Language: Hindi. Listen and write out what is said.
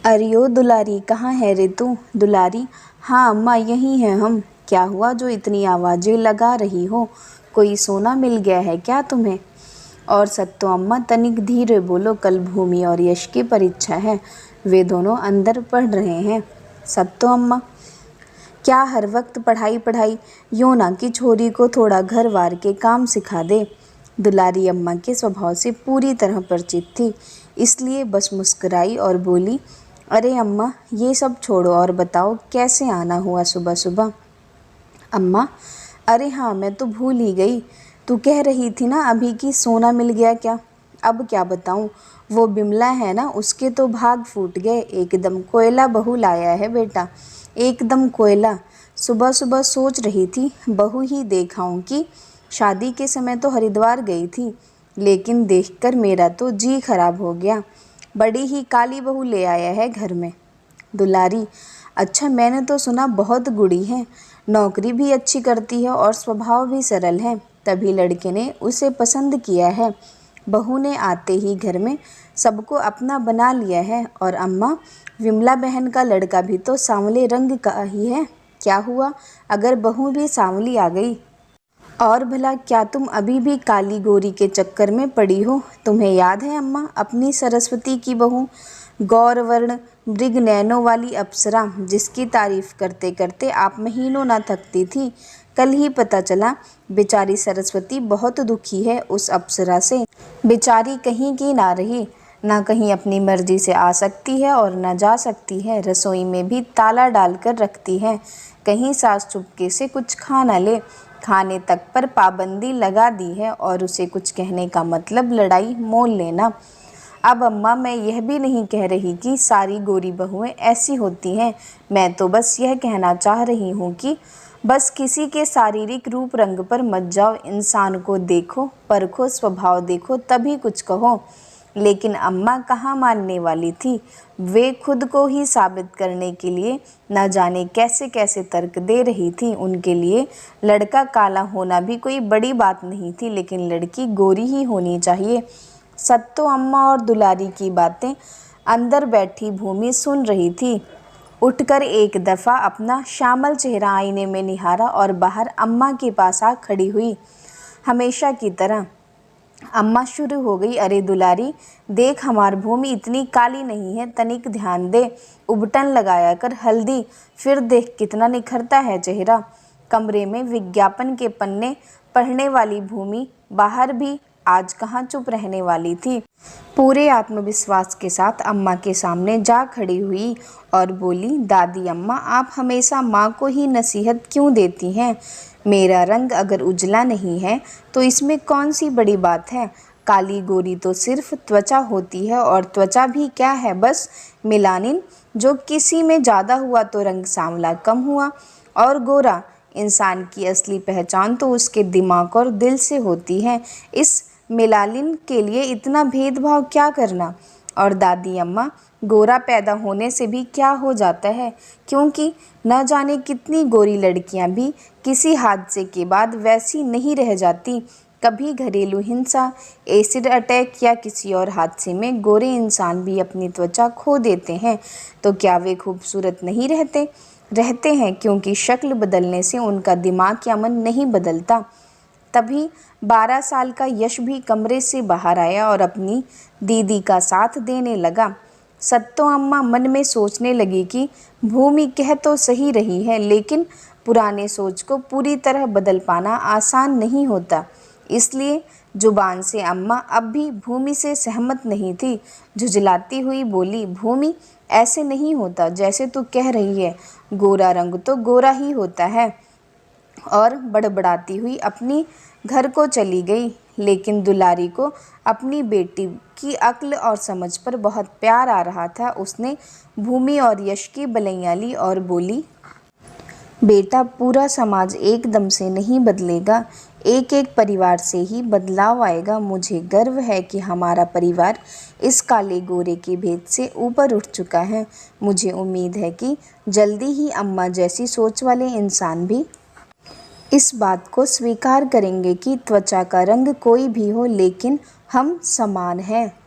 अरे ओ दुलारी, कहाँ है रे तू? दुलारी, हाँ अम्मा यहीं हैं हम। क्या हुआ जो इतनी आवाज़ें लगा रही हो? कोई सोना मिल गया है क्या तुम्हें? और सत्तो अम्मा तनिक धीरे बोलो, कल भूमि और यश की परीक्षा है। वे दोनों अंदर पढ़ रहे हैं। सत्तो अम्मा, क्या हर वक्त पढ़ाई पढ़ाई? यूँ ना कि छोरी को थोड़ा घर वार के काम सिखा दे। दुलारी अम्मा के स्वभाव से पूरी तरह परिचित थी, इसलिए बस मुस्कुराई और बोली, अरे अम्मा ये सब छोड़ो और बताओ कैसे आना हुआ सुबह सुबह। अम्मा, अरे हाँ मैं तो भूल ही गई। तू कह रही थी ना अभी कि सोना मिल गया क्या? अब क्या बताऊँ, वो बिमला है ना, उसके तो भाग फूट गए। एकदम कोयला बहू लाया है बेटा, एकदम कोयला। सुबह सुबह सोच रही थी बहू ही देखाऊं कि शादी के समय तो हरिद्वार गई थी, लेकिन देखकर मेरा तो जी खराब हो गया। बड़ी ही काली बहू ले आया है घर में। दुलारी, अच्छा मैंने तो सुना बहुत गुड़ी है, नौकरी भी अच्छी करती है और स्वभाव भी सरल है, तभी लड़के ने उसे पसंद किया है। बहू ने आते ही घर में सबको अपना बना लिया है। और अम्मा, विमला बहन का लड़का भी तो सांवले रंग का ही है। क्या हुआ अगर बहू भी सांवली आ गई? और भला क्या तुम अभी भी काली गोरी के चक्कर में पड़ी हो? तुम्हें याद है अम्मा, अपनी सरस्वती की बहू, गौरवर्ण मृग नैनों वाली अप्सरा, जिसकी तारीफ करते करते आप महीनों ना थकती थी। कल ही पता चला बेचारी सरस्वती बहुत दुखी है उस अप्सरा से। बेचारी कहीं की ना रही, ना कहीं अपनी मर्जी से आ सकती है और ना जा सकती है। रसोई में भी ताला डालकर रखती है, कहीं सास चुपके से कुछ खा न ले। खाने तक पर पाबंदी लगा दी है और उसे कुछ कहने का मतलब लड़ाई मोल लेना। अब अम्मा, मैं यह भी नहीं कह रही कि सारी गोरी बहुएं ऐसी होती हैं। मैं तो बस यह कहना चाह रही हूँ कि बस किसी के शारीरिक रूप रंग पर मत जाओ। इंसान को देखो, परखो, स्वभाव देखो, तभी कुछ कहो। लेकिन अम्मा कहाँ मानने वाली थी। वे खुद को ही साबित करने के लिए न जाने कैसे कैसे तर्क दे रही थी। उनके लिए लड़का काला होना भी कोई बड़ी बात नहीं थी, लेकिन लड़की गोरी ही होनी चाहिए। सत्तो अम्मा और दुलारी की बातें अंदर बैठी भूमि सुन रही थी। उठकर एक दफ़ा अपना श्यामल चेहरा आईने में निहारा और बाहर अम्मा के पास आ खड़ी हुई। हमेशा की तरह अम्मा शुरू हो गई, अरे दुलारी देख, हमार भूमि इतनी काली नहीं है, तनिक ध्यान दे। उबटन लगाया कर हल्दी, फिर देख कितना निखरता है चेहरा। कमरे में विज्ञापन के पन्ने पढ़ने वाली भूमि बाहर भी आज कहाँ चुप रहने वाली थी। पूरे आत्मविश्वास के साथ अम्मा के सामने जा खड़ी हुई और बोली, दादी अम्मा, आप हमेशा माँ को ही नसीहत क्यों देती हैं? मेरा रंग अगर उजला नहीं है तो इसमें कौन सी बड़ी बात है? काली गोरी तो सिर्फ त्वचा होती है, और त्वचा भी क्या है, बस मिलानिन। जो किसी में ज़्यादा हुआ तो रंग सांवला कम हुआ और गोरा। इंसान की असली पहचान तो उसके दिमाग और दिल से होती है। इस मिलानिन के लिए इतना भेदभाव क्या करना? और दादी अम्मा, गोरा पैदा होने से भी क्या हो जाता है, क्योंकि न जाने कितनी गोरी लड़कियां भी किसी हादसे के बाद वैसी नहीं रह जाती। कभी घरेलू हिंसा, एसिड अटैक या किसी और हादसे में गोरे इंसान भी अपनी त्वचा खो देते हैं, तो क्या वे खूबसूरत नहीं रहते हैं, क्योंकि शक्ल बदलने से उनका दिमाग या मन नहीं बदलता। तभी 12 साल का यश भी कमरे से बाहर आया और अपनी दीदी का साथ देने लगा। सत्तो अम्मा मन में सोचने लगी कि भूमि कह तो सही रही है, लेकिन पुराने सोच को पूरी तरह बदल पाना आसान नहीं होता। इसलिए जुबान से अम्मा अब भी भूमि से सहमत नहीं थी। झुंझलाती हुई बोली, भूमि ऐसे नहीं होता जैसे तू कह रही है, गोरा रंग तो गोरा ही होता है। और बड़बड़ाती हुई अपनी घर को चली गई। लेकिन दुलारी को अपनी बेटी की अक्ल और समझ पर बहुत प्यार आ रहा था। उसने भूमि और यश की बलैया ली और बोली, बेटा, पूरा समाज एकदम से नहीं बदलेगा, एक एक परिवार से ही बदलाव आएगा। मुझे गर्व है कि हमारा परिवार इस काले गोरे के भेद से ऊपर उठ चुका है। मुझे उम्मीद है कि जल्दी ही अम्मा जैसी सोच वाले इंसान भी इस बात को स्वीकार करेंगे कि त्वचा का रंग कोई भी हो, लेकिन हम समान हैं।